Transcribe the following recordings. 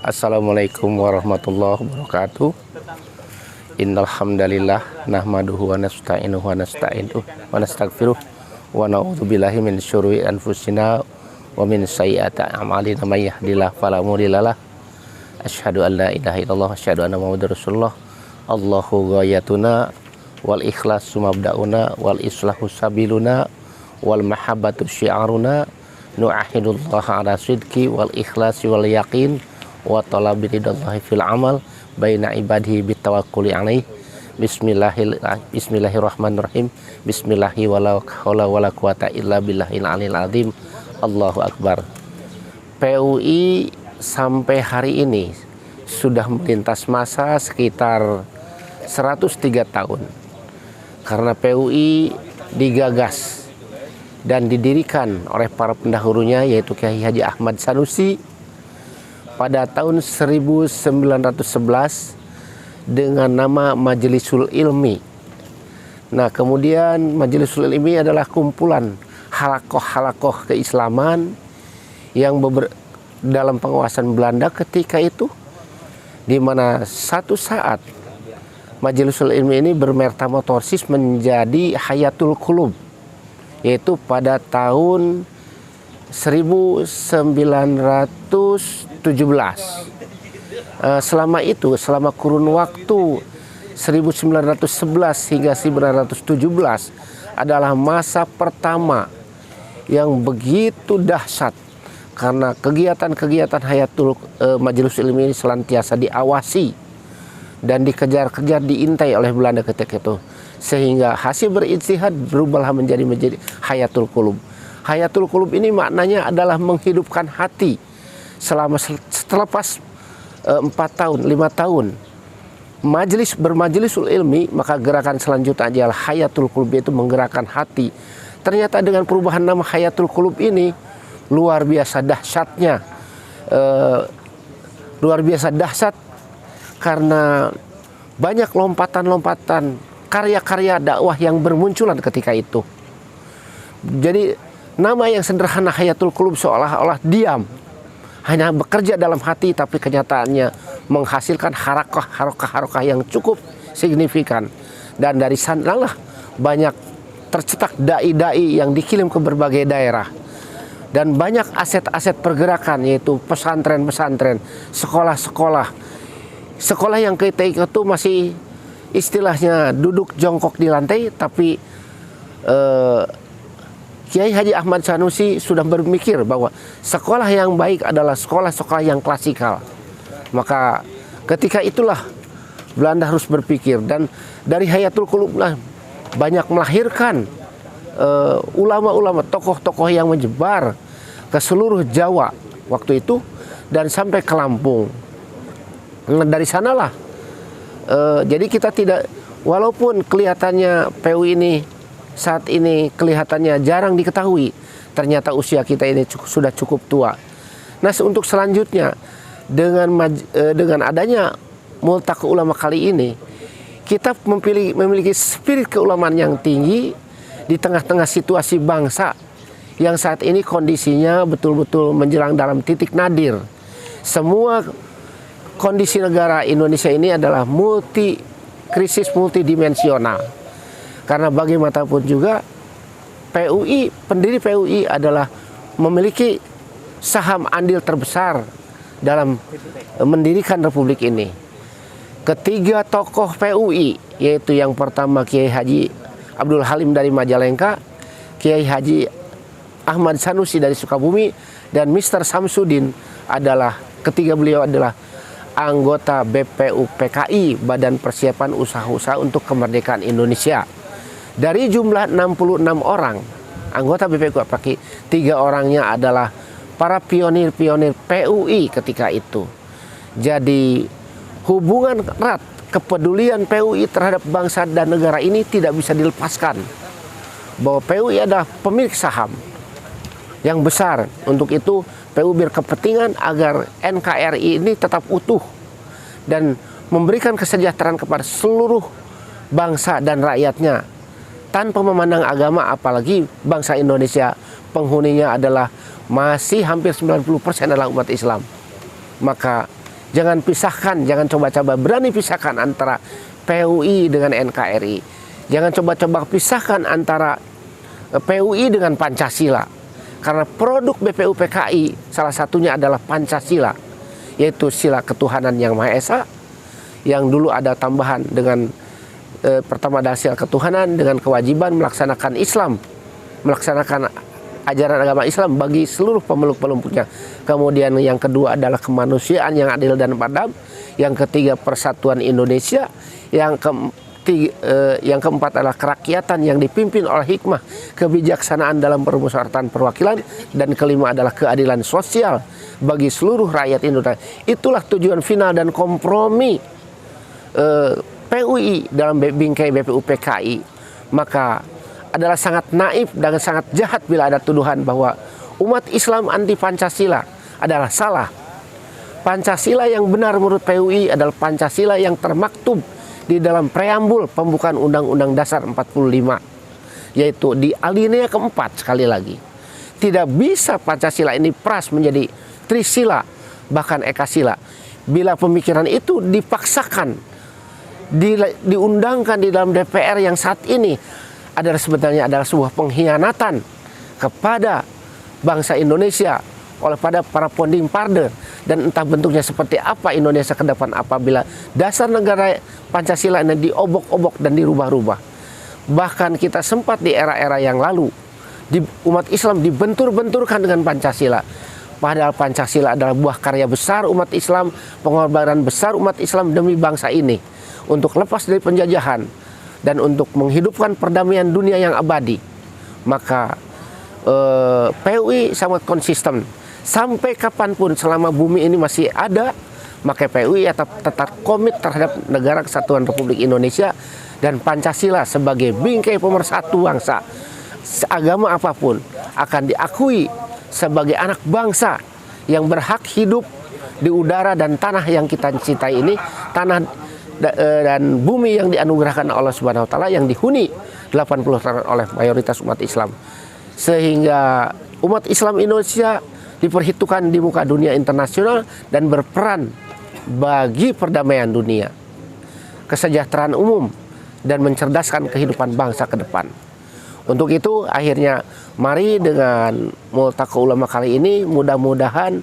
Assalamualaikum warahmatullahi wabarakatuh. Innal hamdalillah nahmaduhu wa nasta'inuhu wa nasta'inuhu wa nastaghfiruh wa na'udzubillahi min syururi anfusina wa min sayyiati a'malina may yahdihillahu fala mudhillalah. Asyhadu an la ilaha illallah wa asyhadu anna muhammadar rasulullah. Allahu ghayatuna wal ikhlasu mabda'una wal islahu sabiluna wal mahabbatu syi'aruna nu'ahidullah ala sidqi wal ikhlasi wal yaqin wa talabi ridallahi fil amal baina ibadihi bitawakkuli alaih. Bismillahirrahmanirrahim. Bismillahi wala haula wala quwata illa billahil aliyil azim. Allahu akbar. PUI sampai hari ini sudah melintas masa sekitar 103 tahun. Karena PUI digagas dan didirikan oleh para pendahulunya, yaitu Kiai Haji Ahmad Sanusi pada tahun 1911 dengan nama Majlisul Ilmi. Nah, kemudian Majlisul Ilmi adalah kumpulan halakoh-halakoh keislaman yang dalam penguasaan Belanda ketika itu, di mana satu saat Majlisul Ilmi ini bermetamorfosis menjadi Hayatul Qulub, yaitu pada tahun 1917. Selama itu, selama kurun waktu 1911 hingga 1917 adalah masa pertama yang begitu dahsyat, karena kegiatan-kegiatan Majlis Ilmi ini senantiasa diawasi dan dikejar-kejar, diintai oleh Belanda ketika itu, sehingga hasil berijtihad berubahlah menjadi Hayatul Qulub. Hayatul Qulub ini maknanya adalah menghidupkan hati. Selepas 4 tahun, 5 tahun bermajlisul ilmi, maka gerakan selanjutnya adalah Hayatul Qulub, yaitu menggerakkan hati. Ternyata dengan perubahan nama Hayatul Qulub ini luar biasa dahsyatnya, luar biasa dahsyat, karena banyak lompatan-lompatan karya-karya dakwah yang bermunculan ketika itu. Jadi nama yang sederhana Hayatul Qulub seolah-olah diam, hanya bekerja dalam hati, tapi kenyataannya menghasilkan harokah yang cukup signifikan. Dan dari sanalah banyak tercetak dai-dai yang dikirim ke berbagai daerah. Dan banyak aset-aset pergerakan, yaitu pesantren-pesantren, sekolah-sekolah. Sekolah yang ketika itu masih istilahnya duduk jongkok di lantai, tapi Kiai Haji Ahmad Sanusi sudah berpikir bahwa sekolah yang baik adalah sekolah-sekolah yang klasikal. Maka ketika itulah Belanda harus berpikir, dan dari Hayatul Qulub lah banyak melahirkan ulama-ulama, tokoh-tokoh yang menyebar ke seluruh Jawa waktu itu dan sampai ke Lampung. Dari sanalah jadi kita tidak, walaupun kelihatannya PUI ini saat ini kelihatannya jarang diketahui, ternyata usia kita ini sudah cukup tua. Nah, untuk selanjutnya dengan adanya Multaqo Ulama kali ini, kita memiliki spirit keulamaan yang tinggi di tengah-tengah situasi bangsa yang saat ini kondisinya betul-betul menjelang dalam titik nadir. Semua kondisi negara Indonesia ini adalah krisis multidimensional. Karena bagaimanapun juga pendiri PUI adalah memiliki saham andil terbesar dalam mendirikan republik ini. Ketiga tokoh PUI, yaitu yang pertama Kiai Haji Abdul Halim dari Majalengka, Kiai Haji Ahmad Sanusi dari Sukabumi, dan Mr. Samsudin ketiga beliau adalah anggota BPUPKI, Badan Persiapan Usaha-Usaha untuk Kemerdekaan Indonesia. Dari jumlah 66 orang anggota BPUPKI, 3 orangnya adalah para pionir-pionir PUI ketika itu. Jadi hubungan erat, kepedulian PUI terhadap bangsa dan negara ini tidak bisa dilepaskan. Bahwa PUI adalah pemilik saham yang besar. Untuk itu PUI berkepentingan agar NKRI ini tetap utuh dan memberikan kesejahteraan kepada seluruh bangsa dan rakyatnya, tanpa memandang agama, apalagi bangsa Indonesia penghuninya adalah masih hampir 90% adalah umat Islam. Maka Jangan pisahkan, jangan coba-coba berani pisahkan antara PUI dengan NKRI. Jangan coba-coba pisahkan antara PUI dengan Pancasila. Karena produk BPUPKI salah satunya adalah Pancasila, yaitu sila ketuhanan yang Maha Esa, yang dulu ada tambahan dengan pertama adalah sila ketuhanan dengan kewajiban melaksanakan Islam, melaksanakan ajaran agama Islam bagi seluruh pemeluk-pemeluknya. Kemudian yang kedua adalah kemanusiaan yang adil dan adab. Yang ketiga persatuan Indonesia. Yang keempat adalah kerakyatan yang dipimpin oleh hikmah kebijaksanaan dalam permusyawaratan perwakilan. Dan kelima adalah keadilan sosial bagi seluruh rakyat Indonesia. Itulah tujuan final dan kompromi PUI dalam bingkai BPUPKI. Maka adalah sangat naif dan sangat jahat bila ada tuduhan bahwa umat Islam anti Pancasila adalah salah. Pancasila yang benar menurut PUI adalah Pancasila yang termaktub di dalam preambul pembukaan Undang-Undang Dasar 45, yaitu di alinea keempat. Sekali lagi, tidak bisa Pancasila ini pras menjadi Trisila bahkan Ekasila bila pemikiran itu dipaksakan, diundangkan di dalam DPR yang saat ini sebenarnya adalah sebuah pengkhianatan kepada bangsa Indonesia oleh pada para founding father. Dan entah bentuknya seperti apa Indonesia ke depan apabila dasar negara Pancasila ini diobok-obok dan dirubah-rubah. Bahkan kita sempat di era-era yang lalu umat Islam dibentur-benturkan dengan Pancasila. Padahal Pancasila adalah buah karya besar umat Islam, pengorbanan besar umat Islam demi bangsa ini untuk lepas dari penjajahan dan untuk menghidupkan perdamaian dunia yang abadi. Maka PUI sangat konsisten sampai kapanpun selama bumi ini masih ada. Maka PUI tetap komit terhadap negara kesatuan Republik Indonesia dan Pancasila sebagai bingkai pemersatu bangsa. Agama apapun akan diakui sebagai anak bangsa yang berhak hidup di udara dan tanah yang kita cintai ini, tanah dan bumi yang dianugerahkan Allah Subhanahu wa taala, yang dihuni 80 tahun oleh mayoritas umat Islam. Sehingga umat Islam Indonesia diperhitungkan di muka dunia internasional dan berperan bagi perdamaian dunia, kesejahteraan umum, dan mencerdaskan kehidupan bangsa ke depan. Untuk itu akhirnya mari dengan Multaqa Ulama kali ini mudah-mudahan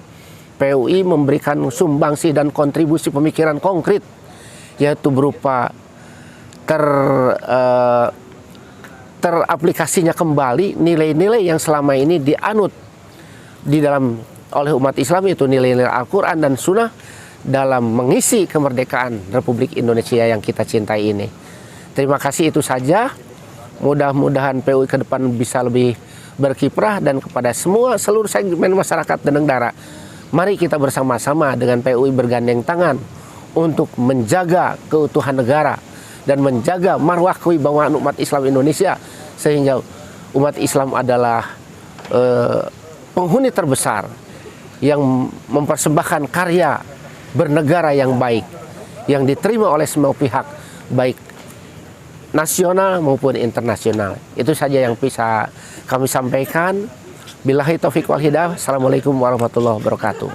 PUI memberikan sumbangsi dan kontribusi pemikiran konkret, yaitu berupa teraplikasinya kembali nilai-nilai yang selama ini dianut di dalam oleh umat Islam, yaitu nilai-nilai Al-Quran dan Sunnah dalam mengisi kemerdekaan Republik Indonesia yang kita cintai ini. Terima kasih, itu saja. Mudah-mudahan PUI ke depan bisa lebih berkiprah, dan kepada seluruh segmen masyarakat dan negara, mari kita bersama-sama dengan PUI bergandeng tangan untuk menjaga keutuhan negara dan menjaga marwah kewibawaan umat Islam Indonesia, sehingga umat Islam adalah penghuni terbesar yang mempersembahkan karya bernegara yang baik, yang diterima oleh semua pihak, baik nasional maupun internasional. Itu saja yang bisa kami sampaikan. Billahi taufiq wal hidayah. Assalamualaikum warahmatullahi wabarakatuh.